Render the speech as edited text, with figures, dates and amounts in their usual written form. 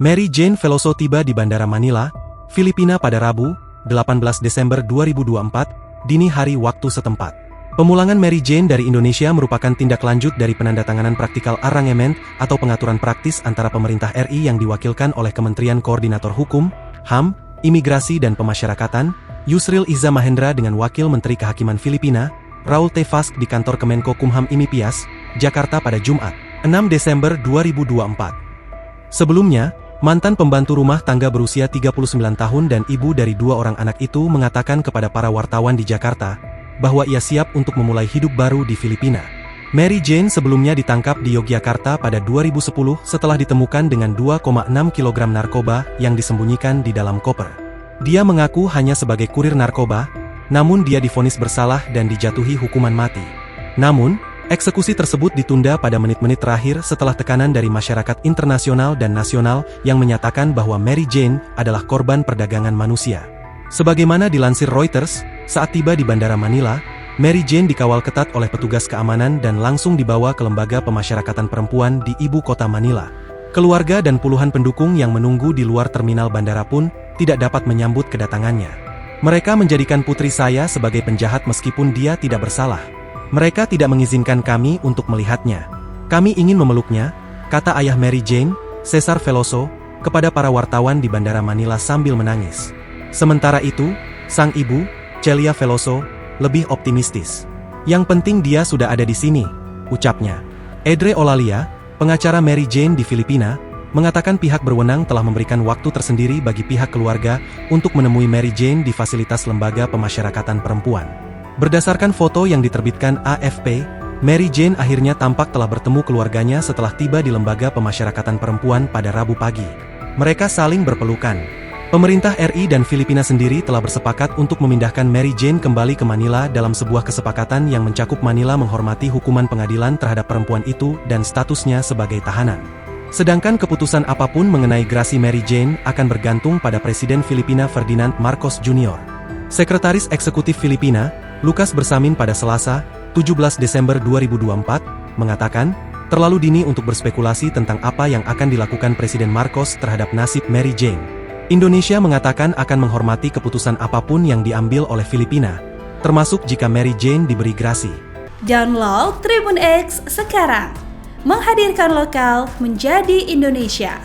Mary Jane Veloso tiba di Bandara Manila, Filipina pada Rabu, 18 Desember 2024, dini hari waktu setempat. Pemulangan Mary Jane dari Indonesia merupakan tindak lanjut dari penandatanganan praktikal arrangement atau pengaturan praktis antara pemerintah RI yang diwakilkan oleh Kementerian Koordinator Hukum, HAM, Imigrasi dan Pemasyarakatan, Yusril Iza Mahendra dengan Wakil Menteri Kehakiman Filipina, Raul T. Fask di kantor Kemenko Kumham IMI-PIAS, Jakarta pada Jumat, 6 Desember 2024. Sebelumnya, mantan pembantu rumah tangga berusia 39 tahun dan ibu dari 2 orang anak itu mengatakan kepada para wartawan di Jakarta, bahwa ia siap untuk memulai hidup baru di Filipina. Mary Jane sebelumnya ditangkap di Yogyakarta pada 2010 setelah ditemukan dengan 2,6 kg narkoba yang disembunyikan di dalam koper. Dia mengaku hanya sebagai kurir narkoba, namun dia divonis bersalah dan dijatuhi hukuman mati. Namun, eksekusi tersebut ditunda pada menit-menit terakhir setelah tekanan dari masyarakat internasional dan nasional yang menyatakan bahwa Mary Jane adalah korban perdagangan manusia. Sebagaimana dilansir Reuters, saat tiba di Bandara Manila, Mary Jane dikawal ketat oleh petugas keamanan dan langsung dibawa ke Lembaga Pemasyarakatan Perempuan di ibu kota Manila. Keluarga dan puluhan pendukung yang menunggu di luar terminal bandara pun tidak dapat menyambut kedatangannya. Mereka menjadikan putri saya sebagai penjahat meskipun dia tidak bersalah. Mereka tidak mengizinkan kami untuk melihatnya. Kami ingin memeluknya, kata ayah Mary Jane, Cesar Veloso, kepada para wartawan di Bandara Manila sambil menangis. Sementara itu, sang ibu, Celia Veloso, lebih optimistis. Yang penting dia sudah ada di sini, ucapnya. Edre Olalia, pengacara Mary Jane di Filipina, mengatakan pihak berwenang telah memberikan waktu tersendiri bagi pihak keluarga untuk menemui Mary Jane di fasilitas Lembaga Pemasyarakatan Perempuan. Berdasarkan foto yang diterbitkan AFP, Mary Jane akhirnya tampak telah bertemu keluarganya setelah tiba di Lembaga Pemasyarakatan Perempuan pada Rabu pagi. Mereka saling berpelukan. Pemerintah RI dan Filipina sendiri telah bersepakat untuk memindahkan Mary Jane kembali ke Manila dalam sebuah kesepakatan yang mencakup Manila menghormati hukuman pengadilan terhadap perempuan itu dan statusnya sebagai tahanan. Sedangkan keputusan apapun mengenai grasi Mary Jane akan bergantung pada Presiden Filipina Ferdinand Marcos Jr. Sekretaris Eksekutif Filipina, Lucas Bersamin pada Selasa, 17 Desember 2024, mengatakan, terlalu dini untuk berspekulasi tentang apa yang akan dilakukan Presiden Marcos terhadap nasib Mary Jane. Indonesia mengatakan akan menghormati keputusan apapun yang diambil oleh Filipina, termasuk jika Mary Jane diberi grasi. Download Tribun X sekarang, menghadirkan lokal menjadi Indonesia.